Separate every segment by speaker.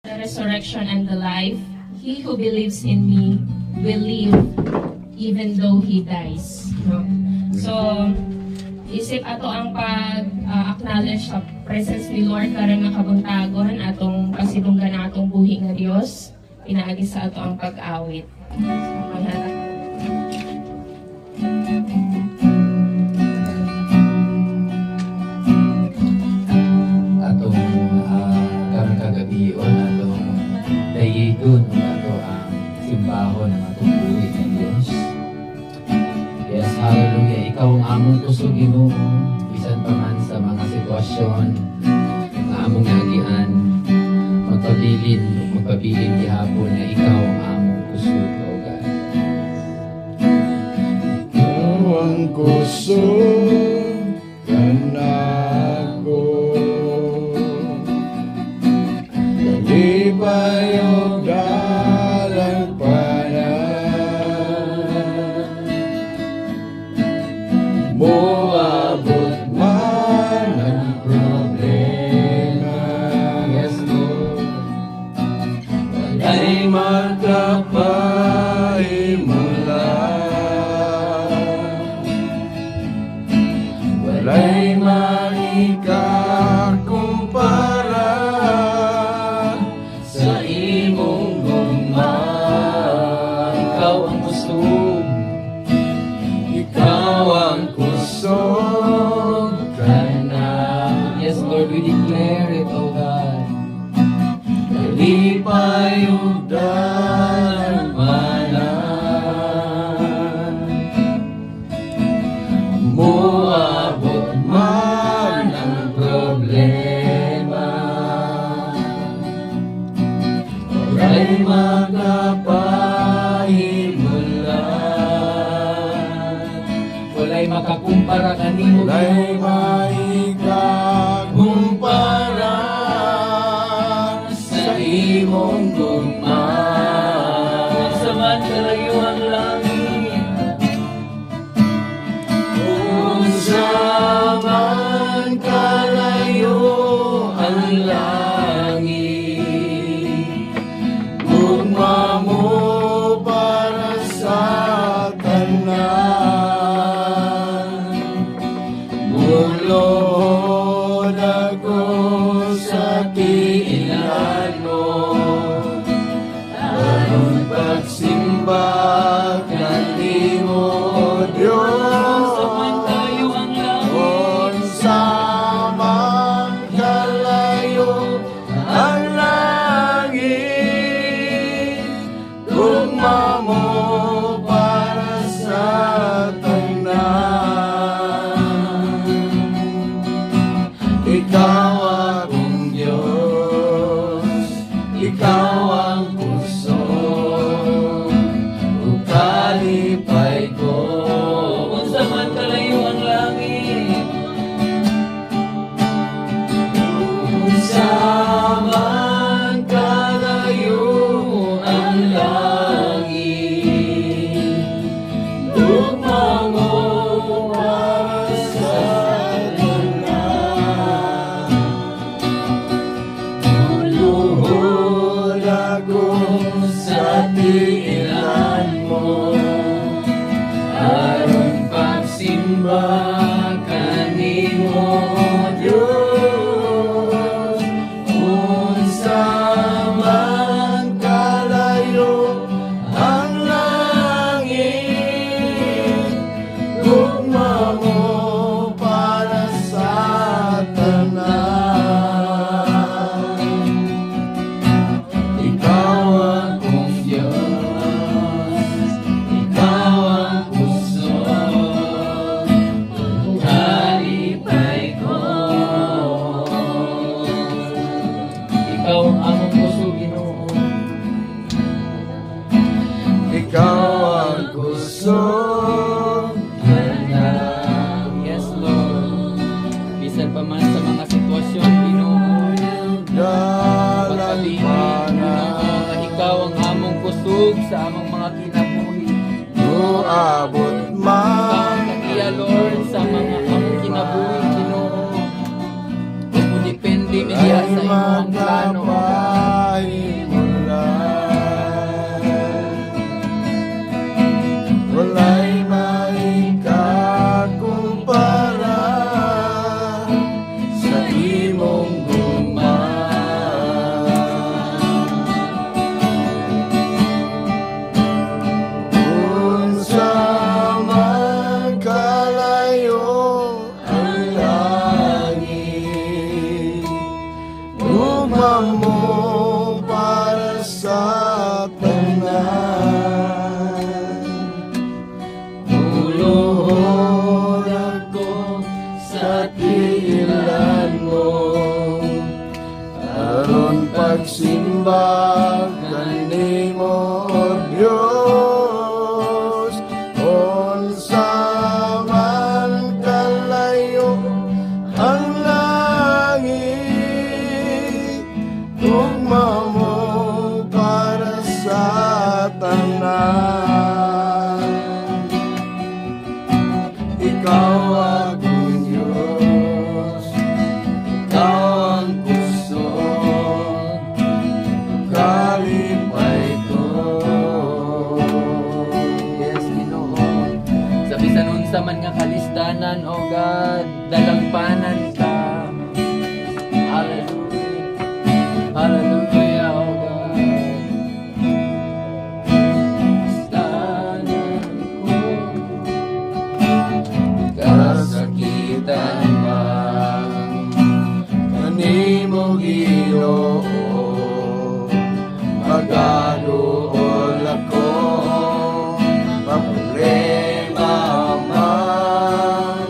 Speaker 1: The resurrection and the life. He who believes in me will live even though he dies. No? So, isip ato ang pag-acknowledge sa presence ni Lord karang nakabuntagon atong pasidunggan ng atong buhi nga Dios pinaagi sa ato ang pag-awit.
Speaker 2: Atong karang kagabion atong dayigon ato ang simbahon ng atong buhi nga Dios. Yes, hallelujah. Ikaw ang among kusog, Ginoo, bisan pa man sa mga sitwasyon nga among nagian, magpabilin gihapon na ikaw ang among kusog, O God.
Speaker 3: Ikaw ang kusog kanako, kalipay o dalang moabot man ang problema.
Speaker 2: Yes, Lord.
Speaker 3: Wala'y magkapahimula, wala'y maikakumpara sa imong gugma.
Speaker 2: Ikaw ang kusog,
Speaker 3: Ikaw ang kusog kanako.
Speaker 2: yes, Lord, we declare it, O God.
Speaker 3: Kalipay o dalangmanan, moabot man ang problema, wala'y magkapahimula,
Speaker 2: Wala'y makakumpara kanimo,
Speaker 3: wala'y maikakumpara sa imong gugma.
Speaker 2: Saman kalayo ang langit.
Speaker 3: Kung saan kalayo ang langit, gugma mo para sa tanan. Mulod ako sa tiilan mo, aron pagsimba kanimo, Diyos.
Speaker 2: Saman kalayo ang langit.
Speaker 3: Kung saan kalayo ang langit, gugma mo para sa tanan. Ikaw akong Diyos, ikaw ang puso, ukalipay ko.
Speaker 2: Kung saman kalayo ang langit.
Speaker 3: Kung saan kalayo ang langit, gugma mo para sa tanan. Luluhod ako sa tiilan mo, aron pagsimba kanimo, Diyos. Kung saan kalayo ang langit, gugma mo para sa tanan. Ikaw akong Diyos, ikaw ang puso, kalipay ko.
Speaker 2: Ikaw ang among puso, Ginoo.
Speaker 3: Ikaw ang kusog kanako.
Speaker 2: Yes, Lord. Bisan pa man sa mga sitwasyon, Ginoo. Pagsabihin, Ginoo, na ikaw ang among kusog sa among mga kinabuhi.
Speaker 3: Moabot
Speaker 2: Ikaw ang
Speaker 3: man
Speaker 2: kagiya, Lord, sa mga among kinabuhi, Ginoo. Kung depende mi diha sa imong plano, O God.
Speaker 3: Hambag kanimo, O Dios, unsa man kalayo ang langit, tugma mo para sa tanan. Ikaw akong Diyos, ikaw ang kusog, kalipay ko.
Speaker 2: Yes, Ginoo. Sa bisan unsa man nga kalisdanan, O God, dalangpanan ka. Hallelujah. Hallelujah, O God. Kalisdanan ko,
Speaker 3: Kasakitan man kanimo, Ginoo, magaluol ako, problema man,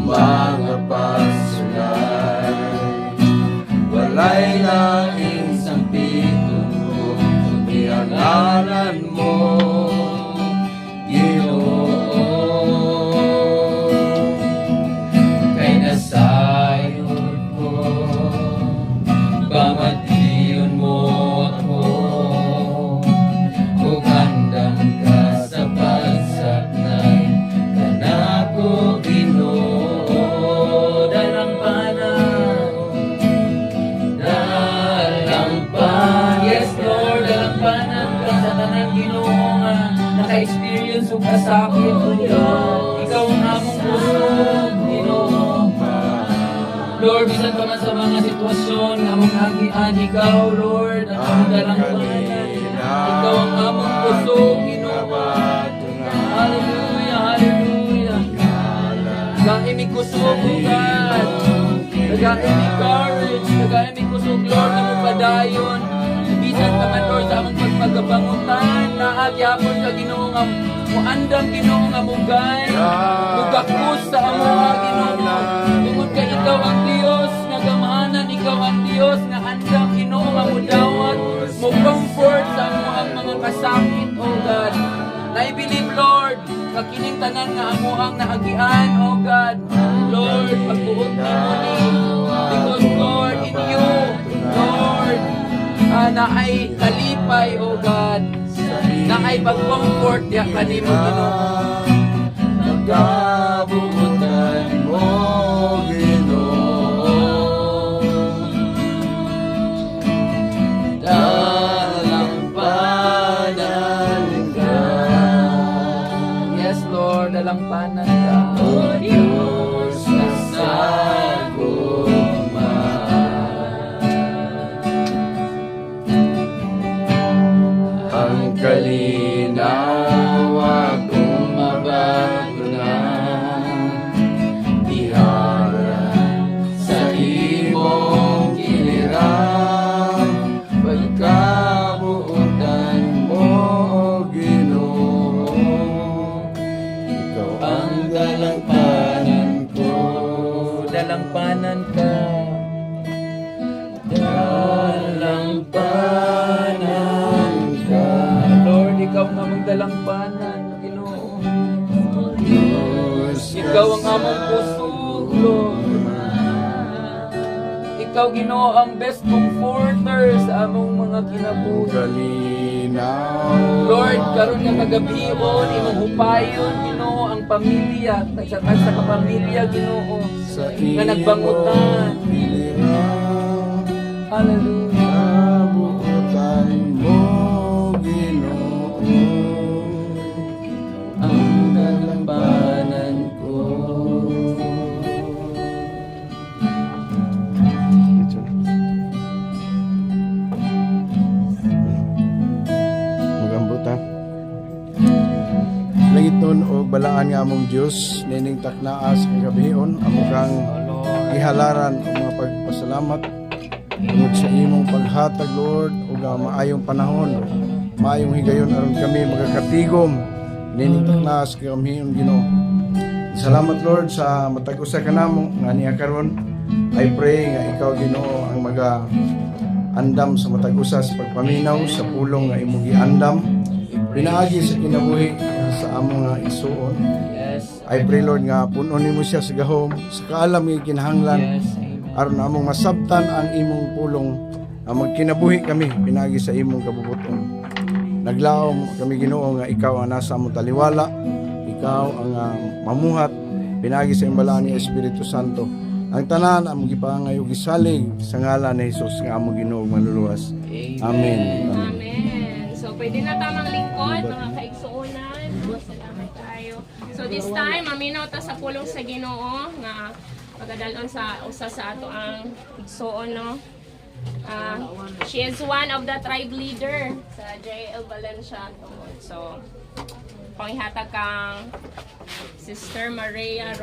Speaker 3: mga pasulay, walay laing sampiton ko, kundi ang ngalan mo, Ginoo.
Speaker 2: kay nasayod ko, pamatiyon mo ako, ug handang ka sa pagsaknay, kanako Ginoo. Dalampanan, yes Lord, dalampanan ka sa tanang Ginoo nga naka-experience ug kasakit, O Dios. Ikaw ang among kusog, Ginoo. Lord, bisan pa man sa mga sitwasyon nga among nagian, ikaw, Lord, ang among dalampanan. Ikaw ang among kusog, Ginoo. Hallelujah, hallelujah. Dagay mi kusog, O God. Dagay mi courage, dagay mi kusog, Lord, na mapadayon. Bisan pa man, Lord, sa among pagpagabangutan, naagyapon ka, Ginoo, nga muandam, Ginoo, nga mugay. Mugakos sa among Ginoo. Tungod kay ikaw ang Dios nga gamahanan, ikaw ang Dios nga andam, Ginoo, nga mudawat, mo comfort sa among mga kasakit, O God. I believe, Lord, kakining tanan nga amuang naagian, O God. Lord, pagbuot ni mo ni. Because, Lord, in you, Lord, na ay kalipay, O God. Na ay pag-comfort ya kanimo, Ginoo.
Speaker 3: Magkabutan mo, Ginoo. Dalampanan ka,
Speaker 2: Yes, Lord, dalampanan ka.
Speaker 3: O Diyos na saguma. Ang kalinaw akong mabago na, ihara sa imong kiliran, pagkabuutan mo, O Ginoo. Ikaw ang dalampanan ko,
Speaker 2: Dalampanan ka.
Speaker 3: dalampanan ka.
Speaker 2: Lord, ikaw ang among dalampanan, Ginoo.
Speaker 3: Diyos na
Speaker 2: Ikaw ang among kusog, Lord. Ikaw, Ginoo, ang best comforter sa among mga kinabuhi.
Speaker 3: kalinaw.
Speaker 2: Lord, karon nga kagabion, imong hupayon, Ginoo, ang pamilya, sa kapamilya, Ginoo,
Speaker 3: Sa
Speaker 2: nga nagbangutan.
Speaker 3: iyong
Speaker 2: Hallelujah.
Speaker 3: kabuutan mo, Ginoo.
Speaker 2: Ang dalampanan ko.
Speaker 3: Magambot ha. Langit nun o balaan nga among Diyos, nining taknaa sa kagabion, amo kang ihalaran o mga pagpasalamat tungod sa imong paghatag, Lord, o maayong panahon, maayong higayon aron kami magakatigom nining taknaa sa kagabion, Ginoo. Salamat, Lord, sa matag-usa ka namo nga niya karon. I pray nga ikaw, Ginoo, ang andam sa matag usa sa pagpaminaw sa pulong nga imong giandam pinaagi sa kinabuhi sa among nga igsuon.
Speaker 2: Yes.
Speaker 3: I pray Lord nga punon nimo siya sa gahom sa kaalam nga kinahanglan
Speaker 2: Yes. Amen.
Speaker 3: aron among masabtan ang imong pulong nga magkinabuhi kami pinaagi sa imong kabubuton. Naglaom kami Ginoo nga ikaw ang nasa among taliwala, ikaw ang mamuhat pinaagi sa imbalaan ni Espiritu Santo. Ang tanan among gipangay ug gisalig sa ngalan ni Hesus nga among Ginoo manluluwas. Amen.
Speaker 1: Amen. So, pwede na tamang lingkod, mga kaigsuunan. Salamat tayo. So, this time, maminaw ta sa pulong sa Ginoo nga pagdalon sa usa sa ato ang igsuon, no? She is one of the tribe leader sa JL Valencia. So, panghihatag kang Sister Maria